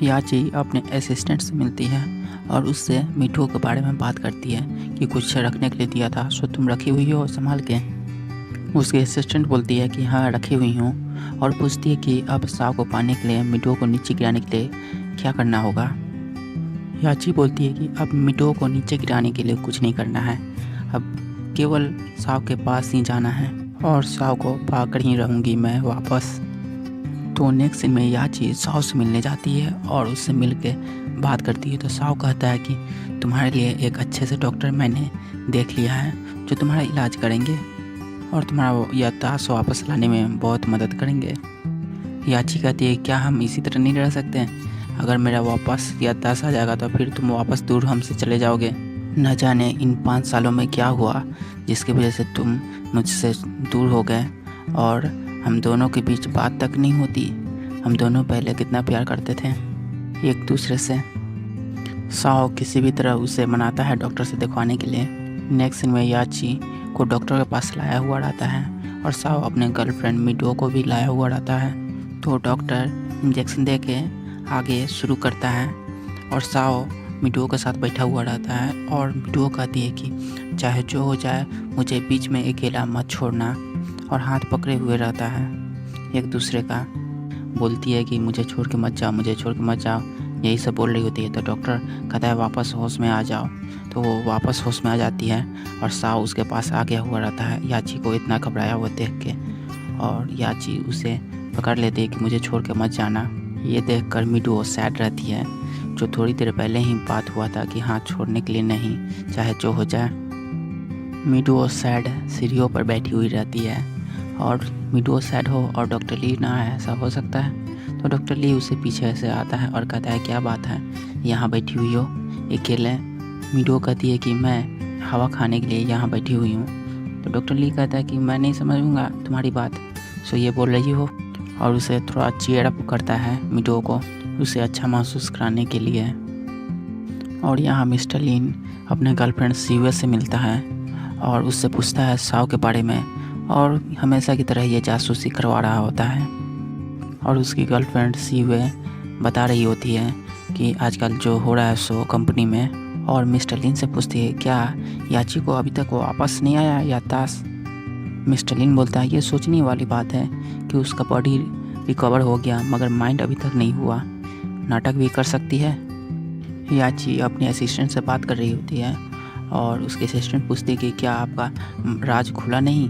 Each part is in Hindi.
याची अपने असिस्टेंट से मिलती है और उससे मीठू के बारे में बात करती है कि कुछ रखने के लिए दिया था, सो तुम रखी हुई हो संभाल के। उसकी असिस्टेंट बोलती है कि हाँ रखी हुई हूँ, और पूछती है कि अब साव को पाने के लिए मिठू को नीचे गिराने के लिए क्या करना होगा। याची बोलती है कि अब मिठू को नीचे गिराने के लिए कुछ नहीं करना है, अब केवल साव के पास ही जाना है और साव को पाकर ही रहूँगी मैं वापस। तो नेक्स्ट सीन में याची साव से मिलने जाती है और उससे मिल के बात करती है। तो साव कहता है कि तुम्हारे लिए एक अच्छे से डॉक्टर मैंने देख लिया है जो तुम्हारा इलाज करेंगे और तुम्हारा याददाश्त वापस लाने में बहुत मदद करेंगे। याची कहती है क्या हम इसी तरह नहीं रह सकते हैं? अगर मेरा वापस याददाश्त आ जाएगा तो फिर तुम वापस दूर हमसे चले जाओगे। न जाने इन 5 सालों में क्या हुआ जिसकी वजह से तुम मुझसे दूर हो गए और हम दोनों के बीच बात तक नहीं होती। हम दोनों पहले कितना प्यार करते थे एक दूसरे से। साओ किसी भी तरह उसे मनाता है डॉक्टर से दिखवाने के लिए। नेक्स्ट सीन में याची को डॉक्टर के पास लाया हुआ रहता है और साओ अपने गर्लफ्रेंड मिडो को भी लाया हुआ रहता है। तो डॉक्टर इंजेक्शन दे के आगे शुरू करता है और साओ मिडो के साथ बैठा हुआ रहता है और मिडो कहती है कि चाहे जो हो जाए मुझे बीच में अकेला मत छोड़ना, और हाथ पकड़े हुए रहता है एक दूसरे का। बोलती है कि मुझे छोड़ के मत जाओ, मुझे छोड़ के मत जाओ, यही सब बोल रही होती है। तो डॉक्टर कहता है वापस होश में आ जाओ। तो वो वापस होश में आ जाती है और साओ उसके पास आ गया हुआ रहता है याची को इतना घबराया हुआ देख के, और याची उसे पकड़ लेती है कि मुझे छोड़ के मत जाना। ये देख कर मिडो सैड रहती है, जो थोड़ी देर पहले ही बात हुआ था कि हाँ छोड़ने के लिए नहीं, चाहे जो हो जाए। मिडो सैड सीढ़ियों पर बैठी हुई रहती है और मिडो सैड हो और डॉक्टर ली ना आए, ऐसा हो सकता है। तो डॉक्टर ली उसे पीछे से आता है और कहता है क्या बात है यहाँ बैठी हुई हो अकेले। मिडो कहती है कि मैं हवा खाने के लिए यहाँ बैठी हुई हूँ। तो डॉक्टर ली कहता है कि मैं नहीं समझूंगा तुम्हारी बात, सो ये बोल रही हो, और उसे थोड़ा चीयर अप करता है मिडो को उसे अच्छा महसूस कराने के लिए। और यहाँ मिस्टर लिन अपने गर्लफ्रेंड सीवे से मिलता है और उससे पूछता है साव के बारे में, और हमेशा की तरह ये जासूसी करवा रहा होता है। और उसकी गर्लफ्रेंड सीवे बता रही होती है कि आजकल जो हो रहा है सो कंपनी में, और मिस्टर लिन से पूछती है क्या याची को अभी तक वापस नहीं आया याददाश्त। मिस्टर लिन बोलता है ये सोचने वाली बात है कि उसका बॉडी रिकवर हो गया मगर माइंड अभी तक नहीं हुआ, नाटक भी कर सकती है। याची अपने असिस्टेंट से बात कर रही होती है और उसके असिस्टेंट पूछती है कि क्या आपका राज खुला नहीं,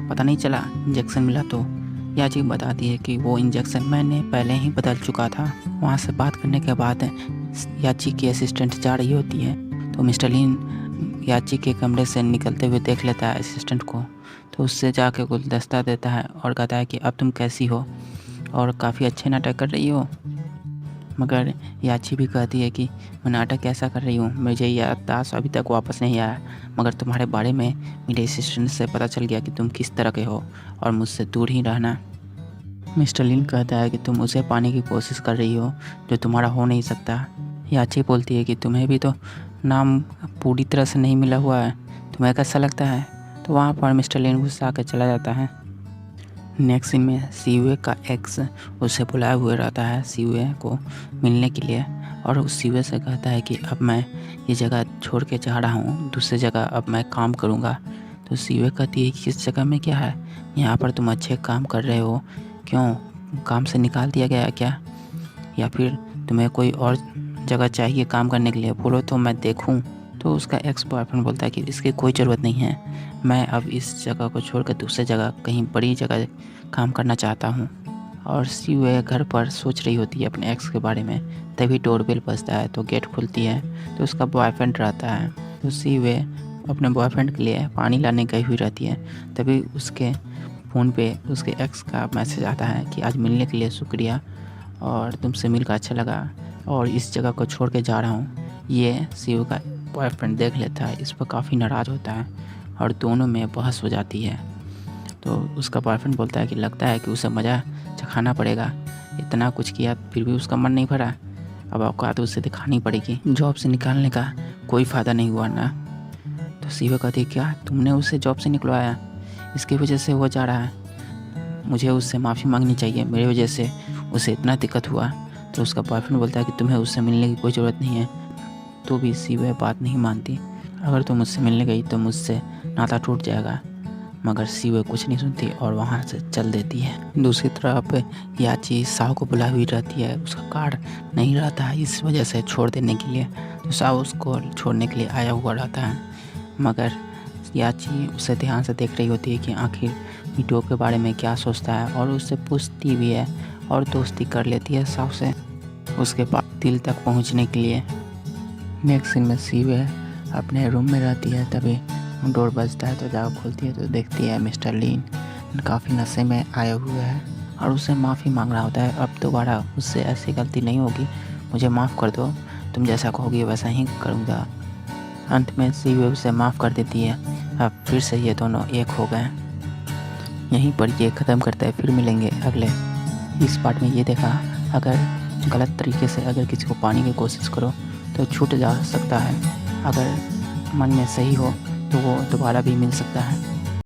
पता नहीं चला इंजेक्शन मिला। तो याची बताती है कि वो इंजेक्शन मैंने पहले ही बदल चुका था। वहाँ से बात करने के बाद याची की असिस्टेंट जा रही होती है तो मिस्टर लिन याची के कमरे से निकलते हुए देख लेता है असिस्टेंट को, तो उससे जाके गुलदस्ता देता है और कहता है कि अब तुम कैसी हो और काफ़ी अच्छे नाटक कर रही हो। मगर याची भी कहती है कि मैं नाटक कैसा कर रही हूँ, मुझे याददाश्त अभी तक वापस नहीं आया, मगर तुम्हारे बारे में मेरे असिस्टेंट से पता चल गया कि तुम किस तरह के हो और मुझसे दूर ही रहना। मिस्टर लिन कहता है कि तुम उसे पाने की कोशिश कर रही हो जो तुम्हारा हो नहीं सकता। याची बोलती है कि तुम्हें भी तो नाम पूरी तरह से नहीं मिला हुआ है, तुम्हें कैसा लगता है। तो वहाँ पर मिस्टर लिन गुस्सा कर चला जाता है। नेक्स्ट सीन में सीवे का एक्स उसे बुलाए हुए रहता है सीवे को मिलने के लिए, और उस सीवे से कहता है कि अब मैं ये जगह छोड़ के जा रहा हूँ, दूसरी जगह अब मैं काम करूँगा। तो सीवे कहती है कि इस जगह में क्या है, यहाँ पर तुम अच्छे काम कर रहे हो, क्यों काम से निकाल दिया गया क्या, या फिर तुम्हें कोई और जगह चाहिए काम करने के लिए, बोलो तो मैं देखूँ। तो उसका एक्स बॉयफ्रेंड बोलता है कि इसकी कोई ज़रूरत नहीं है, मैं अब इस जगह को छोड़कर दूसरी जगह कहीं बड़ी जगह काम करना चाहता हूँ। और सीवे घर पर सोच रही होती है अपने एक्स के बारे में, तभी डोरबेल बजता है तो गेट खुलती है तो उसका बॉयफ्रेंड रहता है। तो सीवे अपने बॉयफ्रेंड के लिए पानी लाने गई हुई रहती है, तभी उसके फ़ोन पे उसके एक्स का मैसेज आता है कि आज मिलने के लिए शुक्रिया और तुमसे मिलकर अच्छा लगा और इस जगह को छोड़ के जा रहा हूँ। ये सीवे का बॉयफ्रेंड देख लेता है, इस पर काफ़ी नाराज़ होता है और दोनों में बहस हो जाती है। तो उसका बॉयफ्रेंड बोलता है कि लगता है कि उसे मज़ा चखाना पड़ेगा, इतना कुछ किया फिर भी उसका मन नहीं भरा, अब औकात उसे दिखानी पड़ेगी, जॉब से निकालने का कोई फ़ायदा नहीं हुआ ना। तो सीवे कहती है क्या तुमने उसे जॉब से निकलवाया, इसकी वजह से वो जा रहा है, मुझे उससे माफ़ी मांगनी चाहिए, मेरी वजह से उसे इतना दिक्कत हुआ। तो उसका बॉयफ्रेंड बोलता है कि तुम्हें उससे मिलने की कोई ज़रूरत नहीं है। तो भी सीवे बात नहीं मानती। अगर तुम मुझसे मिलने गई तो मुझसे नाता टूट जाएगा। मगर सीवे कुछ नहीं सुनती और वहाँ से चल देती है। दूसरी तरफ याची साहु को बुलाई हुई रहती है। उसका कार्ड नहीं रहता है, इस वजह से छोड़ देने के लिए। तो साहु उसको छोड़ने के लिए आया हुआ रहता है। मगर याची उसे ध्यान से देख रही होती है कि आखिर मीठो के बारे में क्या सोचता है, और उससे पूछती भी है और दोस्ती कर लेती है साहु से उसके पास दिल तक पहुंचने के लिए। नेक्स्ट सीन में सीवे अपने रूम में रहती है। तभी डोर बजता है तो जाकर खोलती है तो देखती है मिस्टर लीन काफ़ी नशे में आए हुए हैं और उससे माफ़ी मांग रहा होता है। अब दोबारा उससे ऐसी गलती नहीं होगी, मुझे माफ़ कर दो, तुम जैसा कहोगी वैसा ही करूँगा। अंत में सीवे उसे माफ़ कर देती है। अब फिर से ये दोनों एक हो गए। यहीं पर ये ख़त्म करते हैं, फिर मिलेंगे अगले। इस पार्ट में ये देखा, अगर गलत तरीके से अगर किसी को पाने की कोशिश करो तो छूट जा सकता है, अगर मन में सही हो तो वो दोबारा भी मिल सकता है।